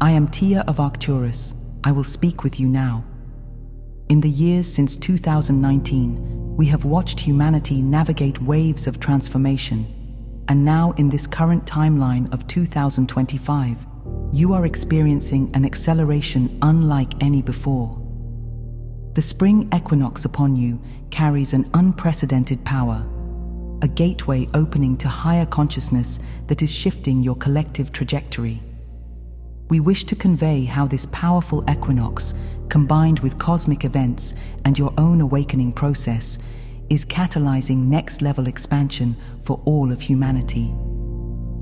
I am Tia of Arcturus. I will speak with you now. In the years since 2019, we have watched humanity navigate waves of transformation. And now, in this current timeline of 2025, you are experiencing an acceleration unlike any before. The spring equinox upon you carries an unprecedented power, a gateway opening to higher consciousness that is shifting your collective trajectory. We wish to convey how this powerful equinox, combined with cosmic events and your own awakening process, is catalyzing next-level expansion for all of humanity.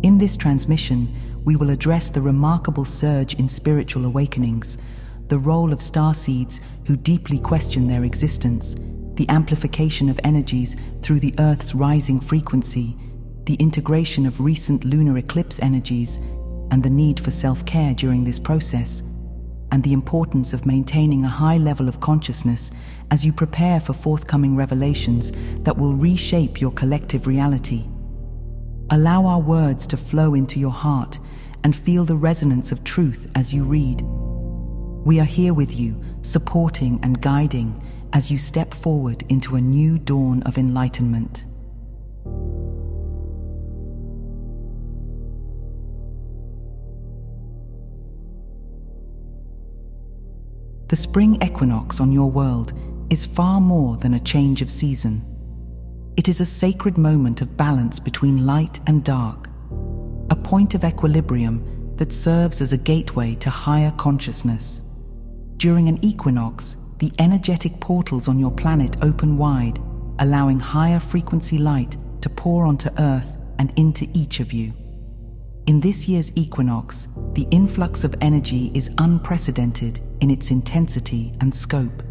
In this transmission, we will address the remarkable surge in spiritual awakenings, the role of starseeds who deeply question their existence, the amplification of energies through the Earth's rising frequency, the integration of recent lunar eclipse energies, and the need for self-care during this process, and the importance of maintaining a high level of consciousness as you prepare for forthcoming revelations that will reshape your collective reality. Allow our words to flow into your heart and feel the resonance of truth as you read. We are here with you, supporting and guiding as you step forward into a new dawn of enlightenment. The spring equinox on your world is far more than a change of season. It is a sacred moment of balance between light and dark, a point of equilibrium that serves as a gateway to higher consciousness. During an equinox, the energetic portals on your planet open wide, allowing higher frequency light to pour onto Earth and into each of you. In this year's equinox, the influx of energy is unprecedented in its intensity and scope.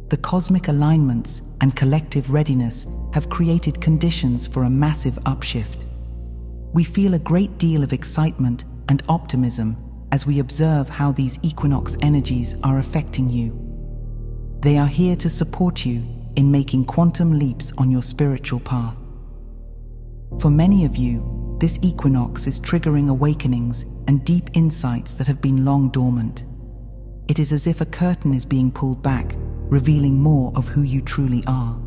The cosmic alignments and collective readiness have created conditions for a massive upshift. We feel a great deal of excitement and optimism as we observe how these equinox energies are affecting you. They are here to support you in making quantum leaps on your spiritual path. For many of you, this equinox is triggering awakenings and deep insights that have been long dormant. It is as if a curtain is being pulled back, revealing more of who you truly are.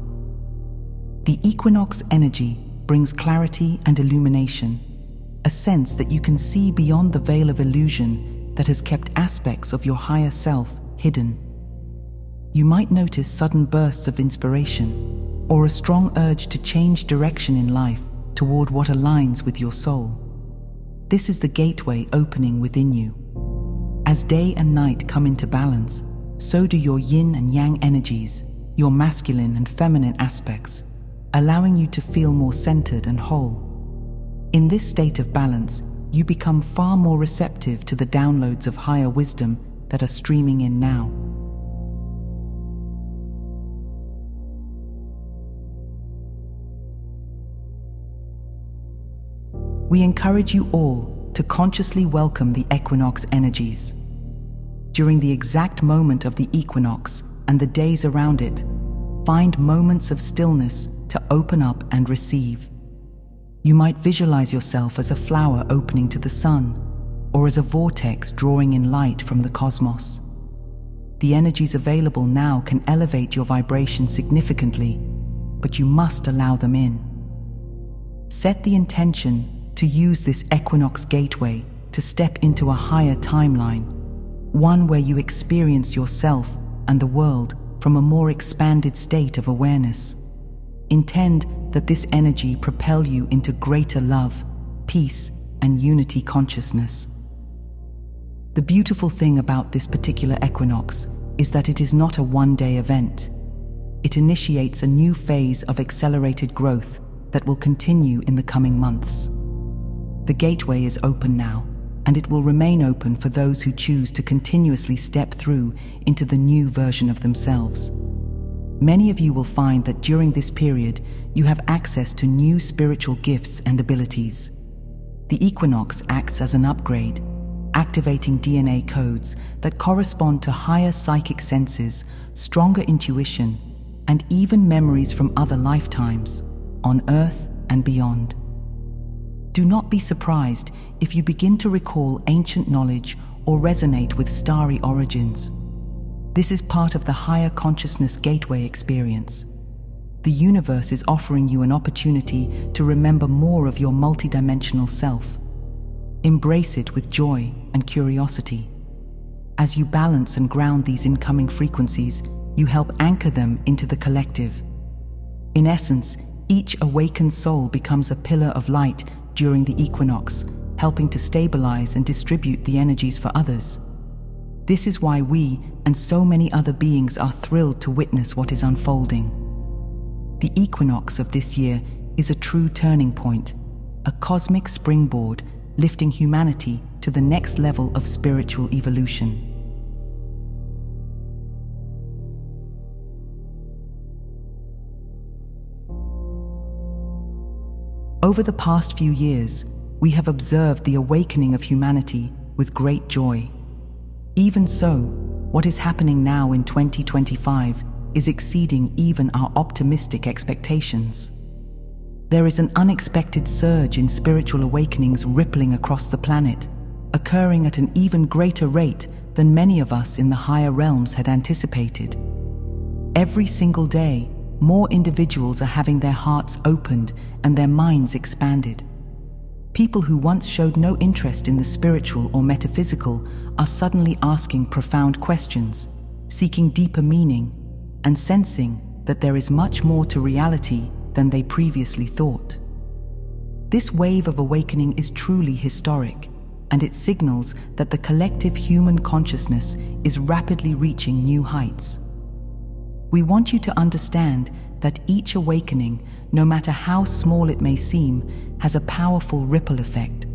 The equinox energy brings clarity and illumination, a sense that you can see beyond the veil of illusion that has kept aspects of your higher self hidden. You might notice sudden bursts of inspiration or a strong urge to change direction in life toward what aligns with your soul. This is the gateway opening within you. As day and night come into balance, so do your yin and yang energies, your masculine and feminine aspects, allowing you to feel more centered and whole. In this state of balance, you become far more receptive to the downloads of higher wisdom that are streaming in now. We encourage you all to consciously welcome the equinox energies. During the exact moment of the equinox and the days around it, find moments of stillness to open up and receive. You might visualize yourself as a flower opening to the sun, or as a vortex drawing in light from the cosmos. The energies available now can elevate your vibration significantly, but you must allow them in. Set the intention to use this equinox gateway to step into a higher timeline, one where you experience yourself and the world from a more expanded state of awareness. Intend that this energy propel you into greater love, peace, and unity consciousness. The beautiful thing about this particular equinox is that it is not a one-day event. It initiates a new phase of accelerated growth that will continue in the coming months. The gateway is open now, and it will remain open for those who choose to continuously step through into the new version of themselves. Many of you will find that during this period, you have access to new spiritual gifts and abilities. The equinox acts as an upgrade, activating DNA codes that correspond to higher psychic senses, stronger intuition, and even memories from other lifetimes, on Earth and beyond. Do not be surprised if you begin to recall ancient knowledge or resonate with starry origins. This is part of the higher consciousness gateway experience. The universe is offering you an opportunity to remember more of your multidimensional self. Embrace it with joy and curiosity. As you balance and ground these incoming frequencies, you help anchor them into the collective. In essence, each awakened soul becomes a pillar of light during the equinox, helping to stabilize and distribute the energies for others. This is why we and so many other beings are thrilled to witness what is unfolding. The equinox of this year is a true turning point, a cosmic springboard lifting humanity to the next level of spiritual evolution. Over the past few years, we have observed the awakening of humanity with great joy. Even so, what is happening now in 2025 is exceeding even our optimistic expectations. There is an unexpected surge in spiritual awakenings rippling across the planet, occurring at an even greater rate than many of us in the higher realms had anticipated. Every single day, more individuals are having their hearts opened and their minds expanded. People who once showed no interest in the spiritual or metaphysical are suddenly asking profound questions, seeking deeper meaning, and sensing that there is much more to reality than they previously thought. This wave of awakening is truly historic, and it signals that the collective human consciousness is rapidly reaching new heights. We want you to understand that each awakening, no matter how small it may seem, has a powerful ripple effect.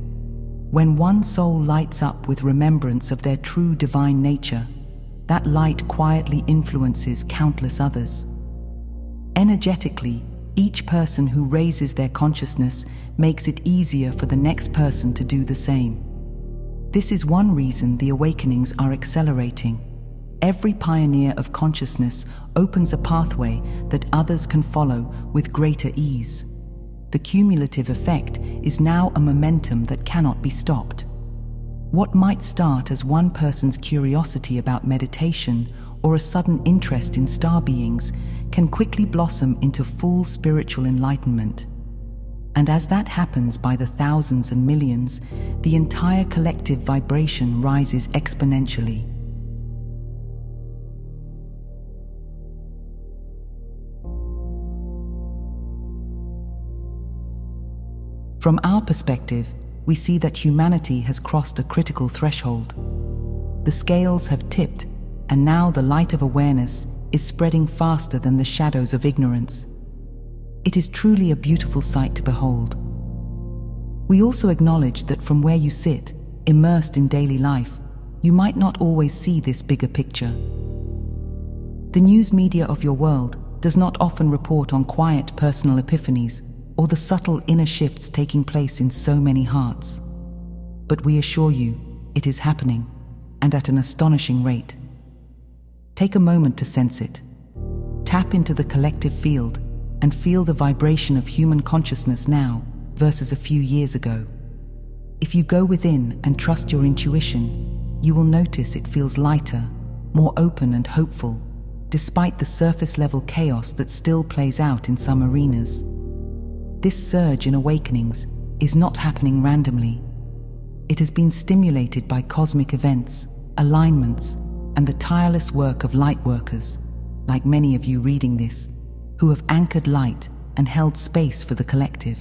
When one soul lights up with remembrance of their true divine nature, that light quietly influences countless others. Energetically, each person who raises their consciousness makes it easier for the next person to do the same. This is one reason the awakenings are accelerating. Every pioneer of consciousness opens a pathway that others can follow with greater ease. The cumulative effect is now a momentum that cannot be stopped. What might start as one person's curiosity about meditation or a sudden interest in star beings can quickly blossom into full spiritual enlightenment. And as that happens by the thousands and millions, the entire collective vibration rises exponentially. From our perspective, we see that humanity has crossed a critical threshold. The scales have tipped, and now the light of awareness is spreading faster than the shadows of ignorance. It is truly a beautiful sight to behold. We also acknowledge that from where you sit, immersed in daily life, you might not always see this bigger picture. The news media of your world does not often report on quiet personal epiphanies or the subtle inner shifts taking place in so many hearts. But we assure you, it is happening, and at an astonishing rate. Take a moment to sense it. Tap into the collective field and feel the vibration of human consciousness now versus a few years ago. If you go within and trust your intuition, you will notice it feels lighter, more open and hopeful, despite the surface-level chaos that still plays out in some arenas. This surge in awakenings is not happening randomly. It has been stimulated by cosmic events, alignments, and the tireless work of light workers, like many of you reading this, who have anchored light and held space for the collective.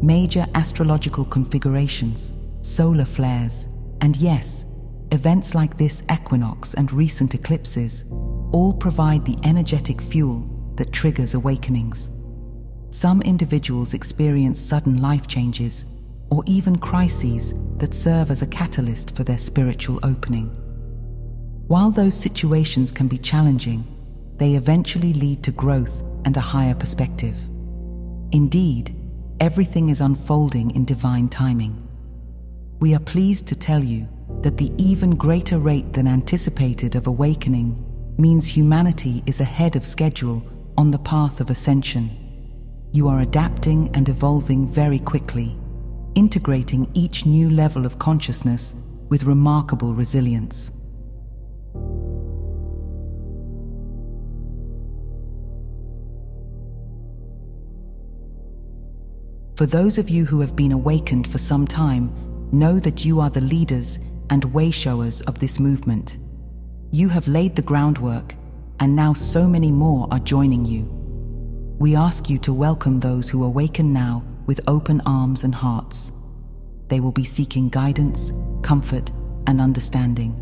Major astrological configurations, solar flares, and yes, events like this equinox and recent eclipses all provide the energetic fuel that triggers awakenings. Some individuals experience sudden life changes or even crises that serve as a catalyst for their spiritual opening. While those situations can be challenging, they eventually lead to growth and a higher perspective. Indeed, everything is unfolding in divine timing. We are pleased to tell you that the even greater rate than anticipated of awakening means humanity is ahead of schedule on the path of ascension. You are adapting and evolving very quickly, integrating each new level of consciousness with remarkable resilience. For those of you who have been awakened for some time, know that you are the leaders and way-showers of this movement. You have laid the groundwork, and now so many more are joining you. We ask you to welcome those who awaken now with open arms and hearts. They will be seeking guidance, comfort, and understanding.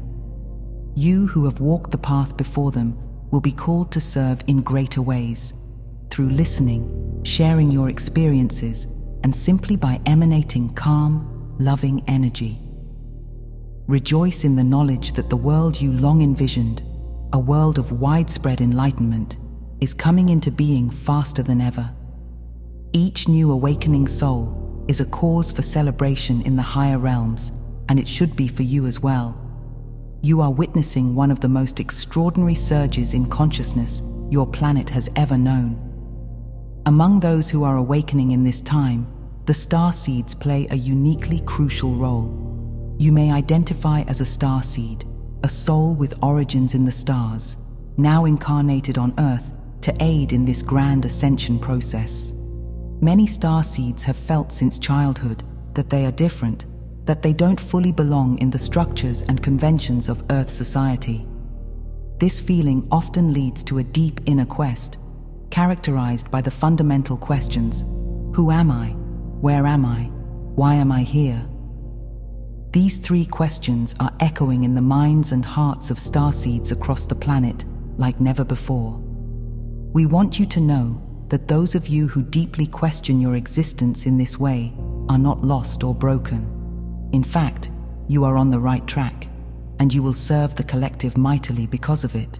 You who have walked the path before them will be called to serve in greater ways, through listening, sharing your experiences, and simply by emanating calm, loving energy. Rejoice in the knowledge that the world you long envisioned, a world of widespread enlightenment, is coming into being faster than ever. Each new awakening soul is a cause for celebration in the higher realms, and it should be for you as well. You are witnessing one of the most extraordinary surges in consciousness your planet has ever known. Among those who are awakening in this time, the starseeds play a uniquely crucial role. You may identify as a starseed, a soul with origins in the stars, now incarnated on Earth to aid in this grand ascension process. Many starseeds have felt since childhood that they are different, that they don't fully belong in the structures and conventions of Earth society. This feeling often leads to a deep inner quest, characterized by the fundamental questions: who am I? Where am I? Why am I here? These three questions are echoing in the minds and hearts of starseeds across the planet like never before. We want you to know that those of you who deeply question your existence in this way are not lost or broken. In fact, you are on the right track, and you will serve the collective mightily because of it.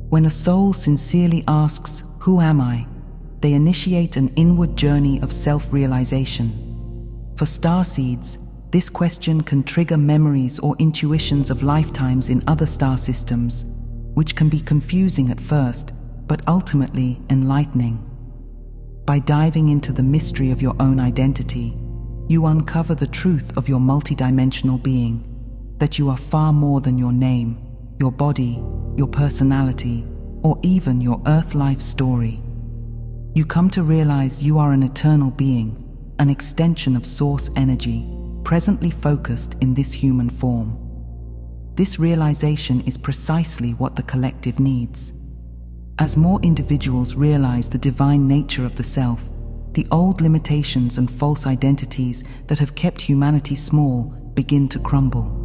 When a soul sincerely asks, "Who am I?" they initiate an inward journey of self-realization. For starseeds, this question can trigger memories or intuitions of lifetimes in other star systems, which can be confusing at first, but ultimately enlightening. By diving into the mystery of your own identity, you uncover the truth of your multidimensional being, that you are far more than your name, your body, your personality, or even your Earth life story. You come to realize you are an eternal being, an extension of source energy, presently focused in this human form. This realization is precisely what the collective needs. As more individuals realize the divine nature of the self, the old limitations and false identities that have kept humanity small begin to crumble.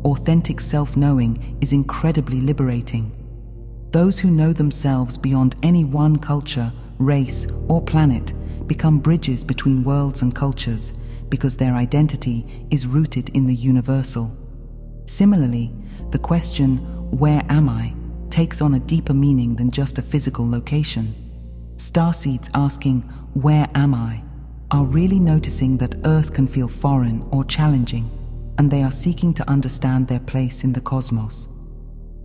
Authentic self-knowing is incredibly liberating. Those who know themselves beyond any one culture, race, or planet become bridges between worlds and cultures because their identity is rooted in the universal. Similarly, the question, "Where am I?" takes on a deeper meaning than just a physical location. Starseeds asking, "Where am I?" are really noticing that Earth can feel foreign or challenging, and they are seeking to understand their place in the cosmos.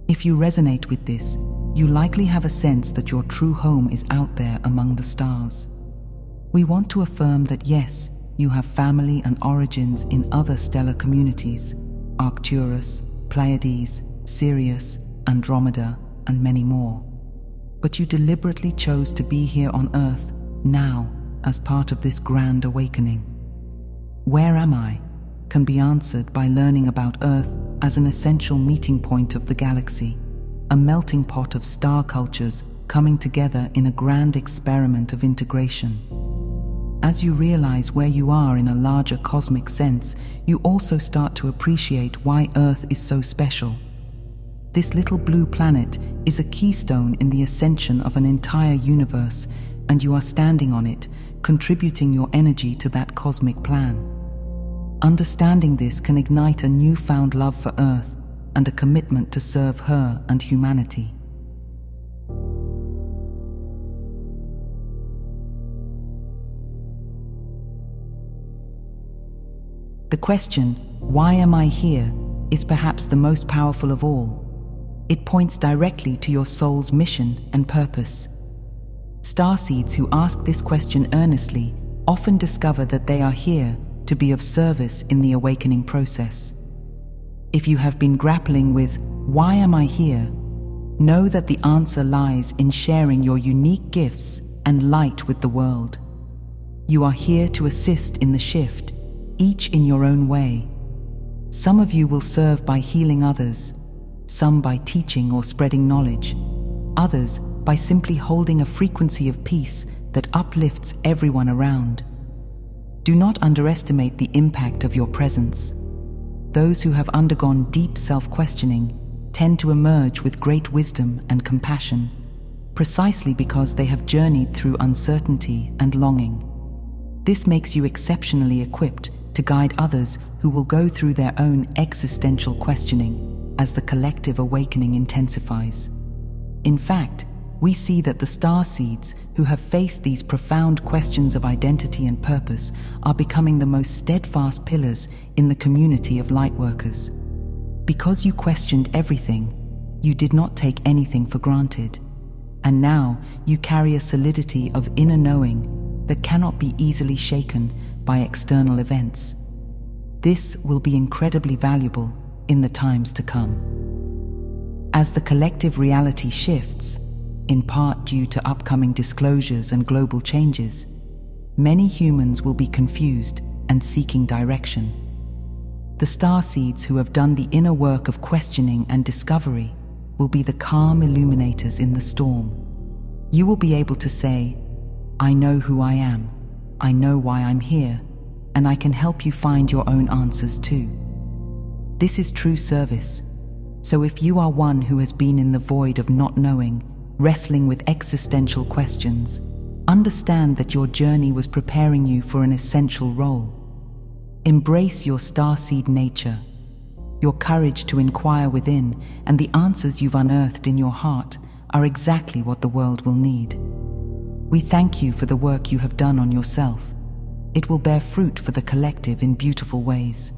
If you resonate with this, you likely have a sense that your true home is out there among the stars. We want to affirm that yes, you have family and origins in other stellar communities: Arcturus, Pleiades, Sirius, Andromeda, and many more. But you deliberately chose to be here on Earth now as part of this grand awakening. Where am I? Can be answered by learning about Earth as an essential meeting point of the galaxy, a melting pot of star cultures coming together in a grand experiment of integration. As you realize where you are in a larger cosmic sense, you also start to appreciate why Earth is so special. This little blue planet is a keystone in the ascension of an entire universe, and you are standing on it, contributing your energy to that cosmic plan. Understanding this can ignite a newfound love for Earth and a commitment to serve her and humanity. The question, "Why am I here?" is perhaps the most powerful of all. It points directly to your soul's mission and purpose. Starseeds who ask this question earnestly often discover that they are here to be of service in the awakening process. If you have been grappling with, "Why am I here?" know that the answer lies in sharing your unique gifts and light with the world. You are here to assist in the shift, each in your own way. Some of you will serve by healing others, some by teaching or spreading knowledge, others by simply holding a frequency of peace that uplifts everyone around. Do not underestimate the impact of your presence. Those who have undergone deep self-questioning tend to emerge with great wisdom and compassion, precisely because they have journeyed through uncertainty and longing. This makes you exceptionally equipped to guide others who will go through their own existential questioning as the collective awakening intensifies. In fact, we see that the starseeds who have faced these profound questions of identity and purpose are becoming the most steadfast pillars in the community of lightworkers. Because you questioned everything, you did not take anything for granted, and now you carry a solidity of inner knowing that cannot be easily shaken by external events. This will be incredibly valuable in the times to come. As the collective reality shifts, in part due to upcoming disclosures and global changes, many humans will be confused and seeking direction. The starseeds who have done the inner work of questioning and discovery will be the calm illuminators in the storm. You will be able to say, "I know who I am, I know why I'm here, and I can help you find your own answers too." This is true service. So if you are one who has been in the void of not knowing, wrestling with existential questions, understand that your journey was preparing you for an essential role. Embrace your starseed nature, your courage to inquire within, and the answers you've unearthed in your heart are exactly what the world will need. We thank you for the work you have done on yourself. It will bear fruit for the collective in beautiful ways.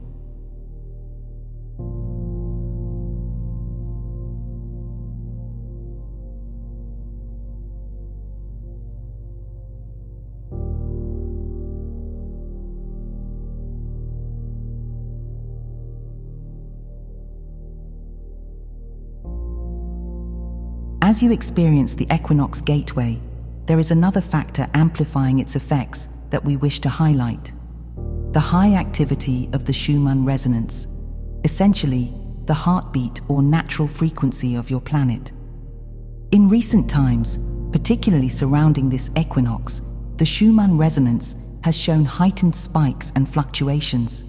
As you experience the Equinox gateway, there is another factor amplifying its effects that we wish to highlight: the high activity of the Schumann resonance, essentially the heartbeat or natural frequency of your planet. In recent times, particularly surrounding this equinox, the Schumann resonance has shown heightened spikes and fluctuations.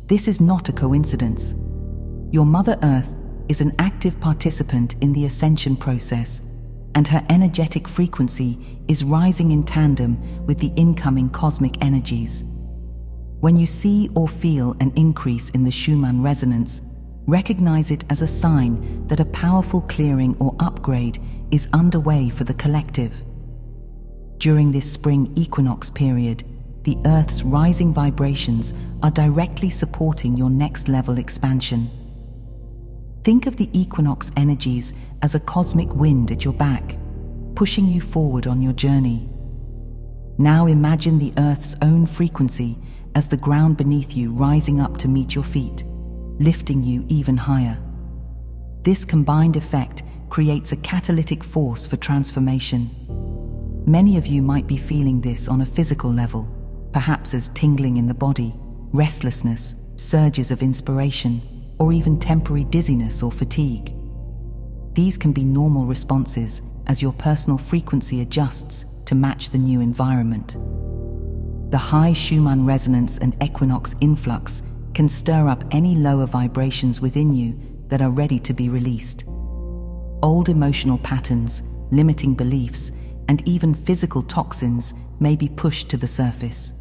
This is not a coincidence. Your Mother Earth is an active participant in the ascension process, and her energetic frequency is rising in tandem with the incoming cosmic energies. When you see or feel an increase in the Schumann resonance, recognize it as a sign that a powerful clearing or upgrade is underway for the collective. During this spring equinox period, the Earth's rising vibrations are directly supporting your next level expansion. Think of the equinox energies as a cosmic wind at your back, pushing you forward on your journey. Now imagine the Earth's own frequency as the ground beneath you rising up to meet your feet, lifting you even higher. This combined effect creates a catalytic force for transformation. Many of you might be feeling this on a physical level, perhaps as tingling in the body, restlessness, surges of inspiration, or even temporary dizziness or fatigue. These can be normal responses as your personal frequency adjusts to match the new environment. The high Schumann resonance and equinox influx can stir up any lower vibrations within you that are ready to be released. Old emotional patterns, limiting beliefs, and even physical toxins may be pushed to the surface.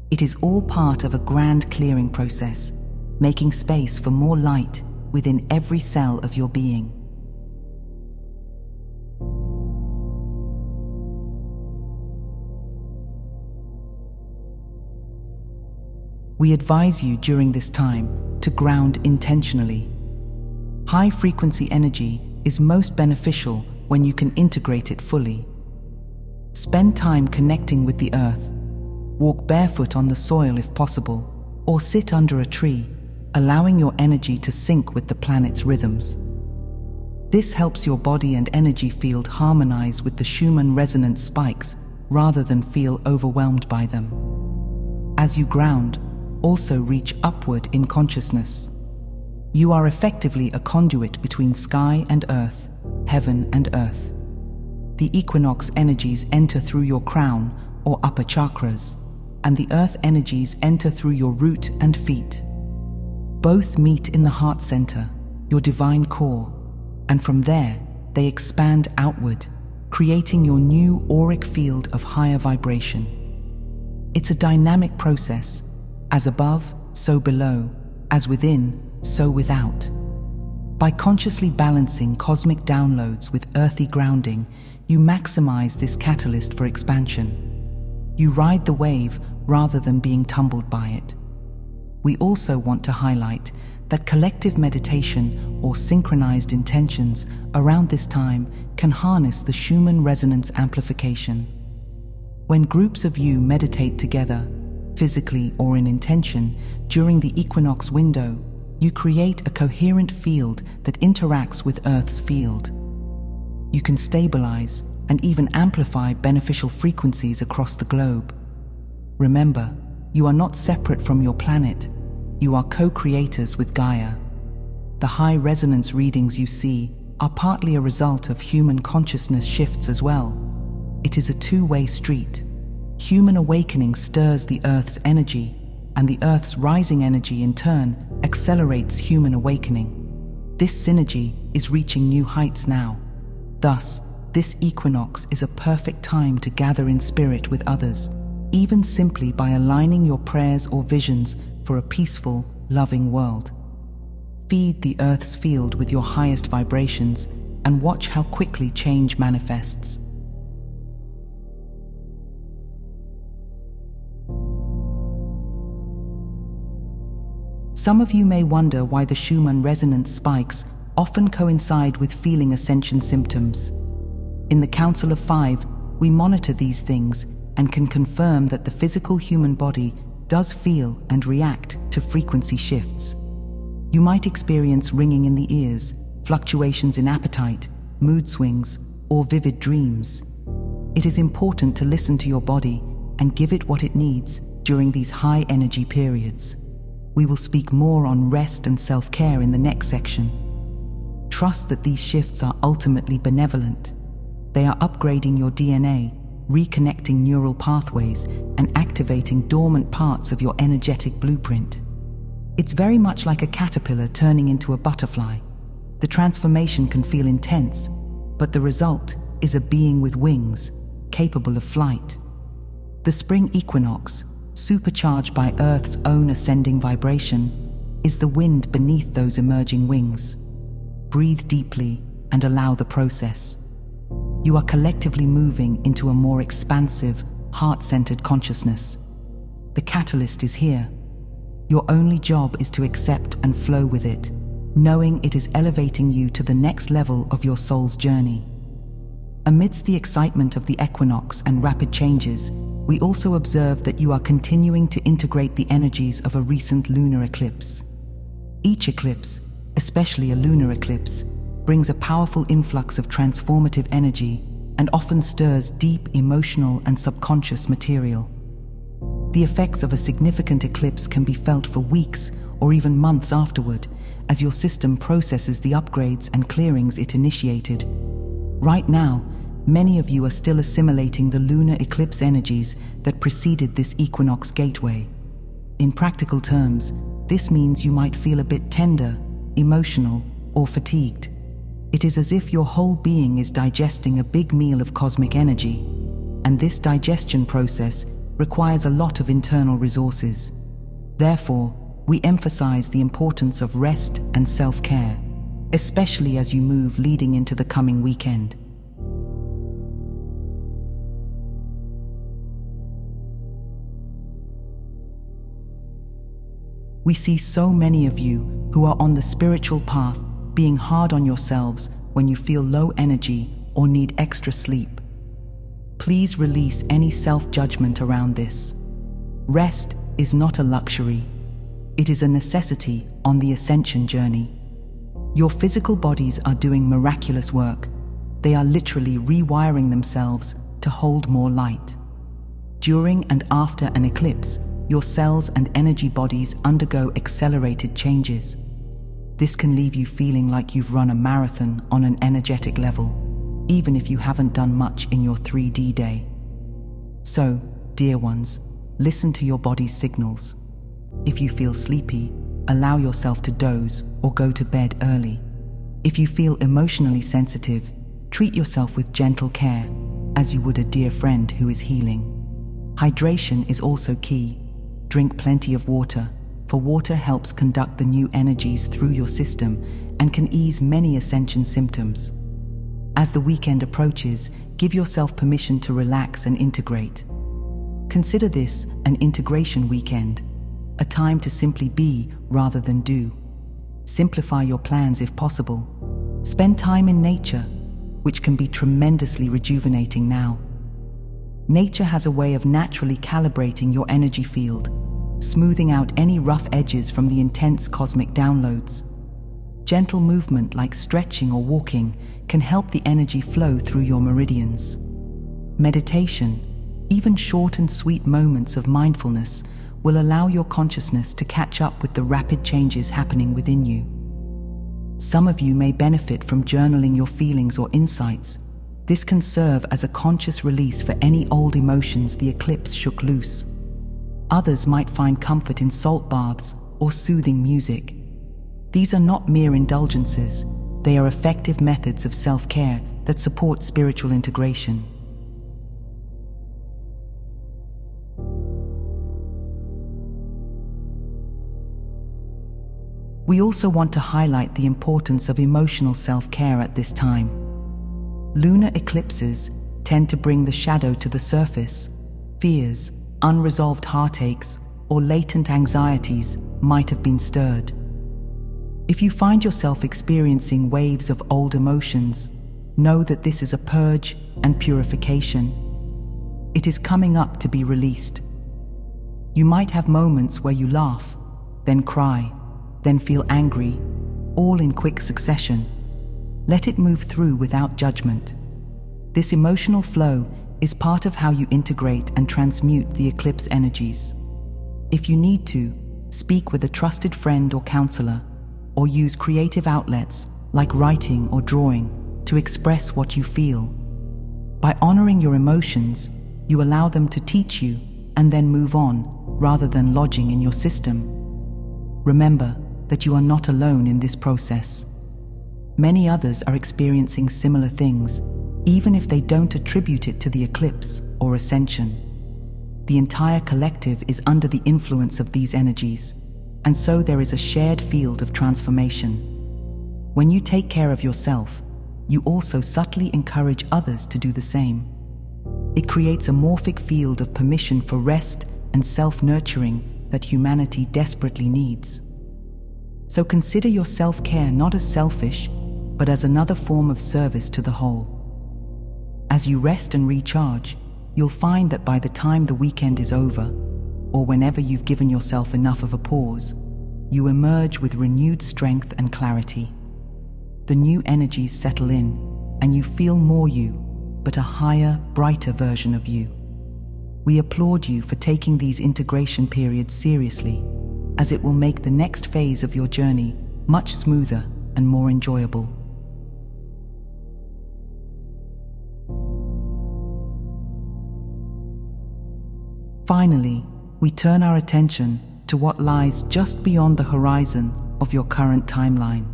It is all part of a grand clearing process, making space for more light within every cell of your being. We advise you during this time to ground intentionally. High-frequency energy is most beneficial when you can integrate it fully. Spend time connecting with the Earth, Walk barefoot on the soil if possible, or sit under a tree, allowing your energy to sync with the planet's rhythms. This helps your body and energy field harmonize with the Schumann resonance spikes rather than feel overwhelmed by them. As you ground, also reach upward in consciousness. You are effectively a conduit between sky and earth, heaven and earth. The equinox energies enter through your crown or upper chakras, and the earth energies enter through your root and feet. Both meet in the heart center, your divine core, and from there they expand outward, creating your new auric field of higher vibration. It's a dynamic process, as above, so below, as within, so without. By consciously balancing cosmic downloads with earthy grounding, you maximize this catalyst for expansion. You ride the wave rather than being tumbled by it. We also want to highlight that collective meditation or synchronized intentions around this time can harness the Schumann resonance amplification. When groups of you meditate together, physically or in intention, during the equinox window, you create a coherent field that interacts with Earth's field. You can stabilize and even amplify beneficial frequencies across the globe. Remember, you are not separate from your planet. You are co-creators with Gaia. The high resonance readings you see are partly a result of human consciousness shifts as well. It is a two-way street. Human awakening stirs the Earth's energy, and the Earth's rising energy in turn accelerates human awakening. This synergy is reaching new heights now. Thus, this equinox is a perfect time to gather in spirit with others, even simply by aligning your prayers or visions for a peaceful, loving world. Feed the Earth's field with your highest vibrations and watch how quickly change manifests. Some of you may wonder why the Schumann resonance spikes often coincide with feeling ascension symptoms. In the Council of Five, we monitor these things and can confirm that the physical human body does feel and react to frequency shifts. You might experience ringing in the ears, fluctuations in appetite, mood swings, or vivid dreams. It is important to listen to your body and give it what it needs during these high energy periods. We will speak more on rest and self-care in the next section. Trust that these shifts are ultimately benevolent. They are upgrading your DNA, reconnecting neural pathways, and activating dormant parts of your energetic blueprint. It's very much like a caterpillar turning into a butterfly. The transformation can feel intense, but the result is a being with wings, capable of flight. The spring equinox, supercharged by Earth's own ascending vibration, is the wind beneath those emerging wings. Breathe deeply and allow the process. You are collectively moving into a more expansive, heart-centered consciousness. The catalyst is here. Your only job is to accept and flow with it, knowing it is elevating you to the next level of your soul's journey. Amidst the excitement of the equinox and rapid changes, we also observe that you are continuing to integrate the energies of a recent lunar eclipse. Each eclipse, especially a lunar eclipse, brings a powerful influx of transformative energy and often stirs deep emotional and subconscious material. The effects of a significant eclipse can be felt for weeks or even months afterward, as your system processes the upgrades and clearings it initiated. Right now, many of you are still assimilating the lunar eclipse energies that preceded this equinox gateway. In practical terms, this means you might feel a bit tender, emotional, or fatigued. It is as if your whole being is digesting a big meal of cosmic energy, and this digestion process requires a lot of internal resources. Therefore, we emphasize the importance of rest and self-care, especially as you move leading into the coming weekend. We see so many of you who are on the spiritual path being hard on yourselves when you feel low energy or need extra sleep. Please release any self-judgment around this. Rest is not a luxury. It is a necessity on the ascension journey. Your physical bodies are doing miraculous work. They are literally rewiring themselves to hold more light. During and after an eclipse, your cells and energy bodies undergo accelerated changes. This can leave you feeling like you've run a marathon on an energetic level, even if you haven't done much in your 3D day. So, dear ones, listen to your body's signals. If you feel sleepy, allow yourself to doze or go to bed early. If you feel emotionally sensitive, treat yourself with gentle care, as you would a dear friend who is healing. Hydration is also key. Drink plenty of water, for water helps conduct the new energies through your system and can ease many ascension symptoms. As the weekend approaches, give yourself permission to relax and integrate. Consider this an integration weekend, a time to simply be rather than do. Simplify your plans if possible. Spend time in nature, which can be tremendously rejuvenating now. Nature has a way of naturally calibrating your energy field, smoothing out any rough edges from the intense cosmic downloads. Gentle movement like stretching or walking can help the energy flow through your meridians. Meditation, even short and sweet moments of mindfulness, will allow your consciousness to catch up with the rapid changes happening within you. Some of you may benefit from journaling your feelings or insights. This can serve as a conscious release for any old emotions the eclipse shook loose. Others might find comfort in salt baths or soothing music. These are not mere indulgences. They are effective methods of self-care that support spiritual integration. We also want to highlight the importance of emotional self-care at this time. Lunar eclipses tend to bring the shadow to the surface. Fears, unresolved heartaches, or latent anxieties might have been stirred. If you find yourself experiencing waves of old emotions, know that this is a purge and purification. It is coming up to be released. You might have moments where you laugh, then cry, then feel angry, all in quick succession. Let it move through without judgment. This emotional flow is part of how you integrate and transmute the eclipse energies. If you need to, speak with a trusted friend or counselor, or use creative outlets like writing or drawing to express what you feel. By honoring your emotions, you allow them to teach you and then move on, rather than lodging in your system. Remember that you are not alone in this process. Many others are experiencing similar things, even if they don't attribute it to the eclipse or ascension. The entire collective is under the influence of these energies, and so there is a shared field of transformation. When you take care of yourself, you also subtly encourage others to do the same. It creates a morphic field of permission for rest and self-nurturing that humanity desperately needs. So consider your self-care not as selfish, but as another form of service to the whole. As you rest and recharge, you'll find that by the time the weekend is over, or whenever you've given yourself enough of a pause, you emerge with renewed strength and clarity. The new energies settle in, and you feel more you, but a higher, brighter version of you. We applaud you for taking these integration periods seriously, as it will make the next phase of your journey much smoother and more enjoyable. Finally, we turn our attention to what lies just beyond the horizon of your current timeline.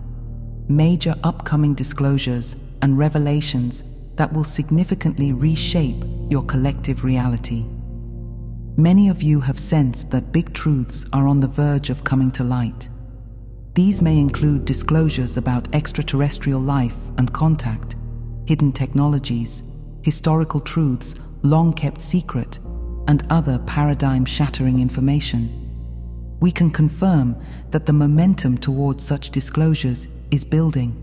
Major upcoming disclosures and revelations that will significantly reshape your collective reality. Many of you have sensed that big truths are on the verge of coming to light. These may include disclosures about extraterrestrial life and contact, hidden technologies, historical truths long kept secret, and other paradigm-shattering information. We can confirm that the momentum towards such disclosures is building.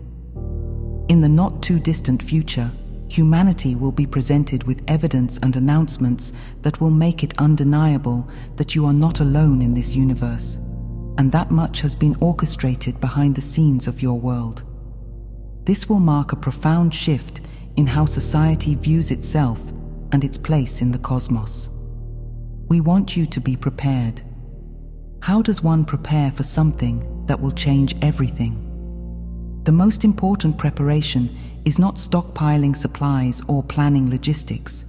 In the not-too-distant future, humanity will be presented with evidence and announcements that will make it undeniable that you are not alone in this universe, and that much has been orchestrated behind the scenes of your world. This will mark a profound shift in how society views itself and its place in the cosmos. We want you to be prepared. How does one prepare for something that will change everything? The most important preparation is not stockpiling supplies or planning logistics.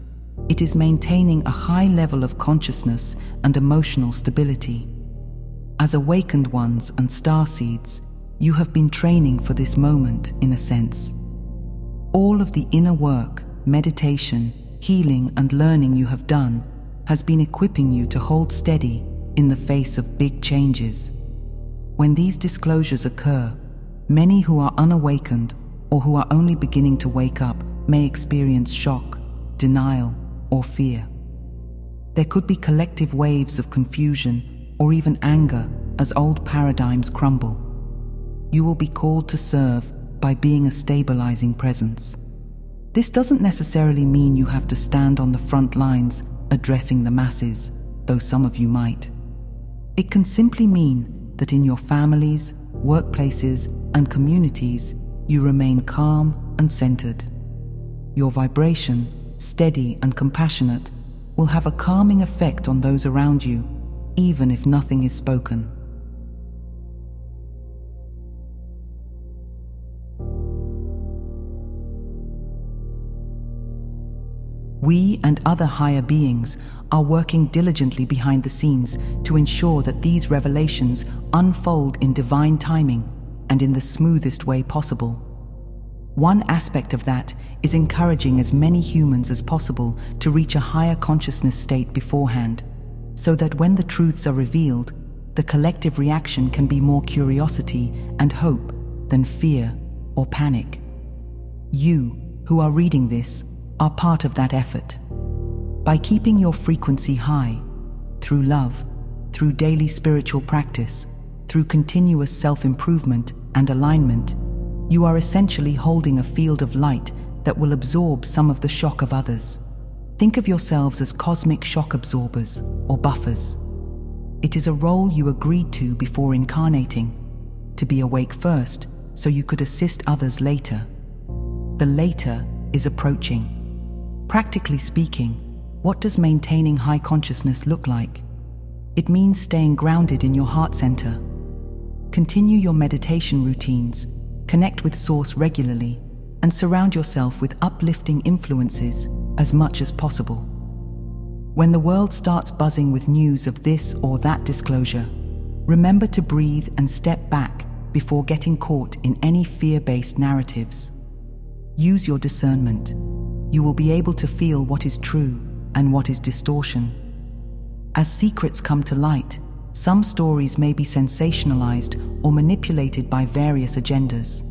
It is maintaining a high level of consciousness and emotional stability. As awakened ones and starseeds, you have been training for this moment in a sense. All of the inner work, meditation, healing and learning you have done has been equipping you to hold steady in the face of big changes. When these disclosures occur, many who are unawakened or who are only beginning to wake up may experience shock, denial, or fear. There could be collective waves of confusion or even anger as old paradigms crumble. You will be called to serve by being a stabilizing presence. This doesn't necessarily mean you have to stand on the front lines addressing the masses, though some of you might. It can simply mean that in your families, workplaces, and communities, you remain calm and centered. Your vibration, steady and compassionate, will have a calming effect on those around you, even if nothing is spoken. We and other higher beings are working diligently behind the scenes to ensure that these revelations unfold in divine timing and in the smoothest way possible. One aspect of that is encouraging as many humans as possible to reach a higher consciousness state beforehand, so that when the truths are revealed, the collective reaction can be more curiosity and hope than fear or panic. You, who are reading this, are part of that effort. By keeping your frequency high, through love, through daily spiritual practice, through continuous self-improvement and alignment, you are essentially holding a field of light that will absorb some of the shock of others. Think of yourselves as cosmic shock absorbers or buffers. It is a role you agreed to before incarnating, to be awake first so you could assist others later. The later is approaching. Practically speaking, what does maintaining high consciousness look like? It means staying grounded in your heart center. Continue your meditation routines, connect with Source regularly, and surround yourself with uplifting influences as much as possible. When the world starts buzzing with news of this or that disclosure, remember to breathe and step back before getting caught in any fear-based narratives. Use your discernment. You will be able to feel what is true and what is distortion. As secrets come to light, some stories may be sensationalized or manipulated by various agendas.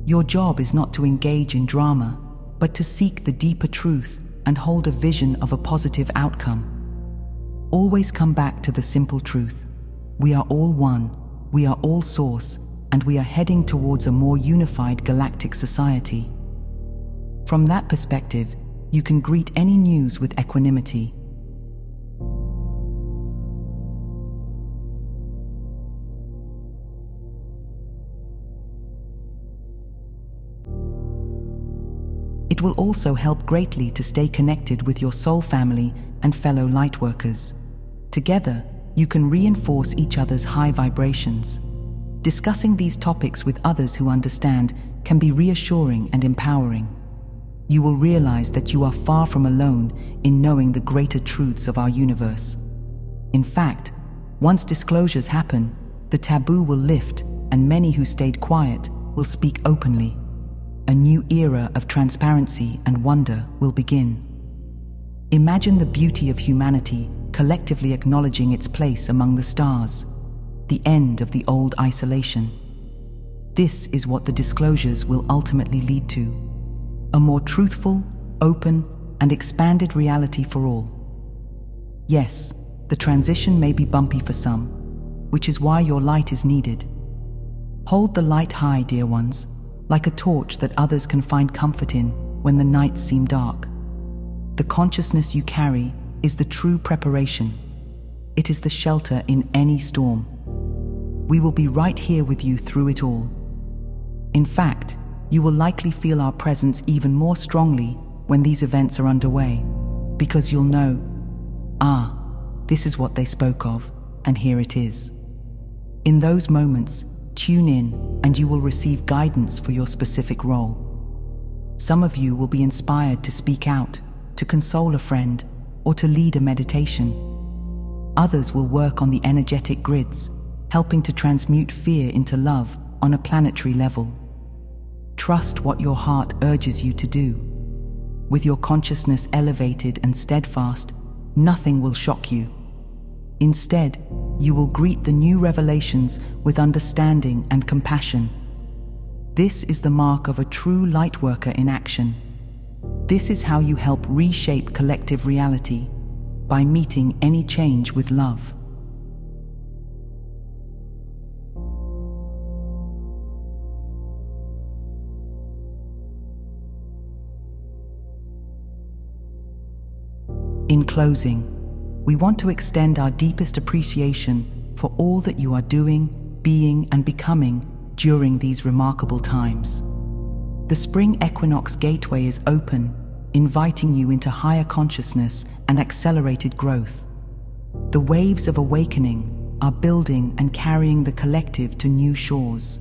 Your job is not to engage in drama, but to seek the deeper truth and hold a vision of a positive outcome. Always come back to the simple truth. We are all one, we are all Source, and we are heading towards a more unified galactic society. From that perspective, you can greet any news with equanimity. It will also help greatly to stay connected with your soul family and fellow lightworkers. Together, you can reinforce each other's high vibrations. Discussing these topics with others who understand can be reassuring and empowering. You will realize that you are far from alone in knowing the greater truths of our universe. In fact, once disclosures happen, the taboo will lift and many who stayed quiet will speak openly. A new era of transparency and wonder will begin. Imagine the beauty of humanity collectively acknowledging its place among the stars, the end of the old isolation. This is what the disclosures will ultimately lead to. A more truthful, open, and expanded reality for all. Yes, the transition may be bumpy for some, which is why your light is needed. Hold the light high, dear ones, like a torch that others can find comfort in, when the nights seem dark. The consciousness you carry is the true preparation. It is the shelter in any storm. We will be right here with you through it all. In fact, you will likely feel our presence even more strongly when these events are underway, because you'll know, this is what they spoke of, and here it is. In those moments, tune in and you will receive guidance for your specific role. Some of you will be inspired to speak out, to console a friend, or to lead a meditation. Others will work on the energetic grids, helping to transmute fear into love on a planetary level. Trust what your heart urges you to do. With your consciousness elevated and steadfast, nothing will shock you. Instead, you will greet the new revelations with understanding and compassion. This is the mark of a true lightworker in action. This is how you help reshape collective reality, by meeting any change with love. In closing, we want to extend our deepest appreciation for all that you are doing, being, and becoming during these remarkable times. The spring equinox gateway is open, inviting you into higher consciousness and accelerated growth. The waves of awakening are building and carrying the collective to new shores.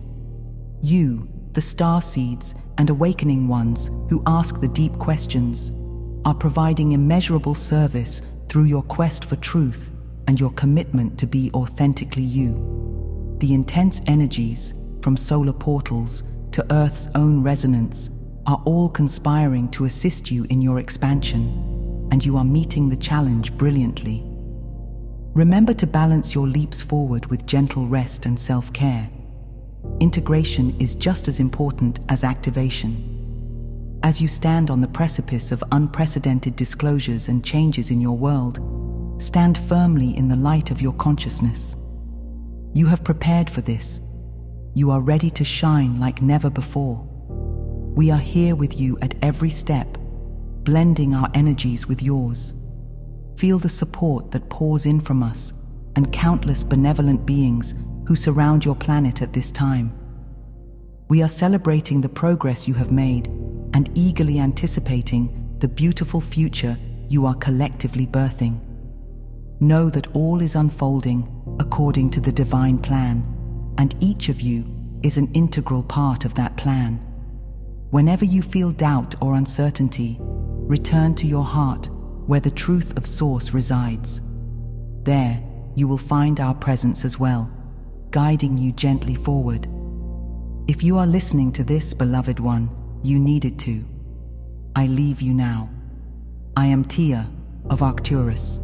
You, the starseeds and awakening ones who ask the deep questions, are providing immeasurable service through your quest for truth and your commitment to be authentically you. The intense energies, from solar portals to Earth's own resonance, are all conspiring to assist you in your expansion, and you are meeting the challenge brilliantly. Remember to balance your leaps forward with gentle rest and self-care. Integration is just as important as activation. As you stand on the precipice of unprecedented disclosures and changes in your world, stand firmly in the light of your consciousness. You have prepared for this. You are ready to shine like never before. We are here with you at every step, blending our energies with yours. Feel the support that pours in from us and countless benevolent beings who surround your planet at this time. We are celebrating the progress you have made and eagerly anticipating the beautiful future you are collectively birthing. Know that all is unfolding according to the divine plan, and each of you is an integral part of that plan. Whenever you feel doubt or uncertainty, return to your heart where the truth of Source resides. There, you will find our presence as well, guiding you gently forward. If you are listening to this, beloved one, you needed to. I leave you now. I am Tia of Arcturus.